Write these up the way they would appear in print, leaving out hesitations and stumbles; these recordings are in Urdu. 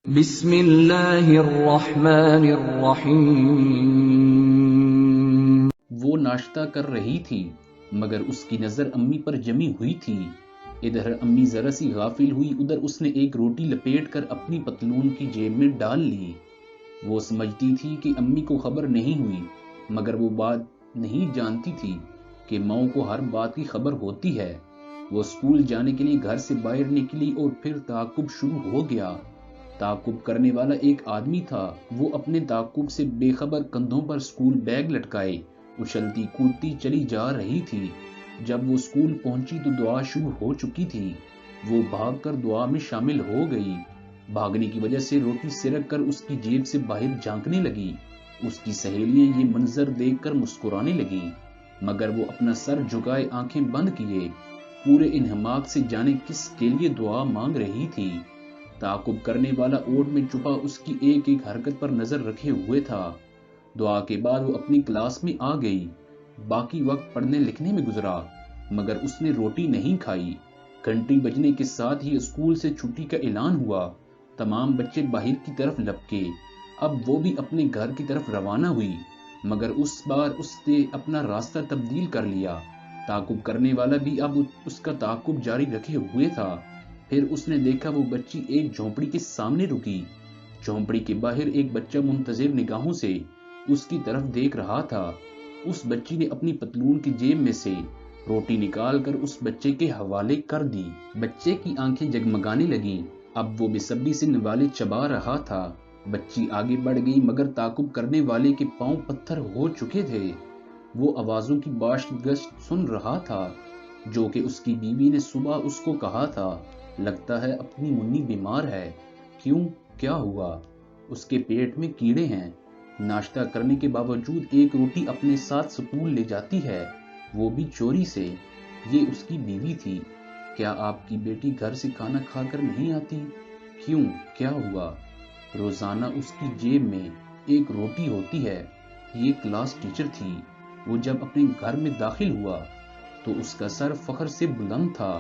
بسم اللہ الرحمن الرحیم۔ وہ ناشتہ کر رہی تھی مگر اس کی نظر امی پر جمی ہوئی تھی۔ ادھر امی ذرا سی غافل ہوئی، ادھر اس نے ایک روٹی لپیٹ کر اپنی پتلون کی جیب میں ڈال لی۔ وہ سمجھتی تھی کہ امی کو خبر نہیں ہوئی، مگر وہ بات نہیں جانتی تھی کہ ماؤں کو ہر بات کی خبر ہوتی ہے۔ وہ اسکول جانے کے لیے گھر سے باہر نکلی اور پھر تعاقب شروع ہو گیا۔ تعاقب کرنے والا ایک آدمی تھا۔ وہ اپنے تعاقب سے بے خبر کندھوں پر اسکول بیگ لٹکائے اچھلتی کودتی چلی جا رہی تھی۔ جب وہ اسکول پہنچی تو دعا شروع ہو چکی تھی۔ وہ بھاگ کر دعا میں شامل ہو گئی۔ بھاگنے کی وجہ سے روٹی سرک کر اس کی جیب سے باہر جھانکنے لگی۔ اس کی سہیلیاں یہ منظر دیکھ کر مسکرانے لگیں، مگر وہ اپنا سر جھکائے آنکھیں بند کیے پورے انہماک سے جانے کس کے لیے دعا مانگ رہی تھی۔ تعاقب کرنے والا اوٹ میں چھپا اس کی ایک ایک حرکت پر نظر رکھے ہوئے تھا۔ دعا کے بعد وہ اپنی کلاس میں آ گئی۔ باقی وقت پڑھنے لکھنے میں گزرا، مگر اس نے روٹی نہیں کھائی۔ گھنٹی بجنے کے ساتھ ہی اسکول سے چھٹی کا اعلان ہوا۔ تمام بچے باہر کی طرف لپکے۔ اب وہ بھی اپنے گھر کی طرف روانہ ہوئی، مگر اس بار اس نے اپنا راستہ تبدیل کر لیا۔ تعاقب کرنے والا بھی اب اس کا تعاقب جاری رکھے ہوئے تھا۔ پھر اس نے دیکھا وہ بچی ایک جھونپڑی کے سامنے رکی۔ جھونپڑی کے باہر ایک بچہ منتظر نگاہوں سے اس کی طرف دیکھ رہا تھا۔ اس بچی نے اپنی پتلون کی جیب میں سے روٹی نکال کر اس بچے کے حوالے کر دی۔ بچے کی آنکھیں جگمگانے لگیں۔ اب وہ بے صبری سے نوالے چبا رہا تھا۔ بچی آگے بڑھ گئی، مگر تعاقب کرنے والے کے پاؤں پتھر ہو چکے تھے۔ وہ آوازوں کی باشت گشت سن رہا تھا جو کہ اس کی بیوی نے صبح اس کو کہا تھا۔ لگتا ہے اپنی منی بیمار ہے۔ کیوں؟ کیا ہوا؟ اس کے پیٹ میں کیڑے ہیں۔ ناشتہ کرنے کے باوجود ایک روٹی اپنے ساتھ سکول لے جاتی ہے، وہ بھی چوری سے۔ یہ اس کی بیوی تھی۔ کیا آپ کی بیٹی گھر سے کھانا کھا کر نہیں آتی؟ کیوں؟ کیا ہوا؟ روزانہ اس کی جیب میں ایک روٹی ہوتی ہے۔ یہ کلاس ٹیچر تھی۔ وہ جب اپنے گھر میں داخل ہوا تو اس کا سر فخر سے بلند تھا۔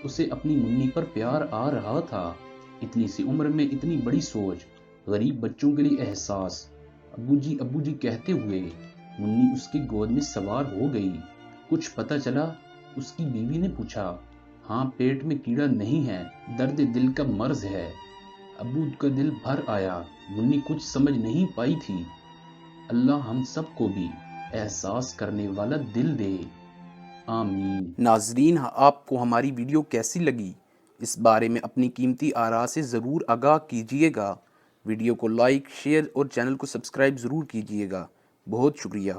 اسے اپنی منی پر پیار آ رہا تھا۔ اتنی سی عمر میں اتنی بڑی سوچ، غریب بچوں کے لیے احساس۔ ابو جی کہتے ہوئے منی اس کی گود میں سوار ہو گئی۔ کچھ پتہ چلا؟ اس کی بیوی نے پوچھا۔ ہاں، پیٹ میں کیڑا نہیں ہے، درد دل کا مرض ہے۔ ابو کا دل بھر آیا۔ منی کچھ سمجھ نہیں پائی تھی۔ اللہ ہم سب کو بھی احساس کرنے والا دل دے، آمین۔ ناظرین، آپ کو ہماری ویڈیو کیسی لگی؟ اس بارے میں اپنی قیمتی آراء سے ضرور آگاہ کیجیے گا۔ ویڈیو کو لائک، شیئر اور چینل کو سبسکرائب ضرور کیجیے گا۔ بہت شکریہ۔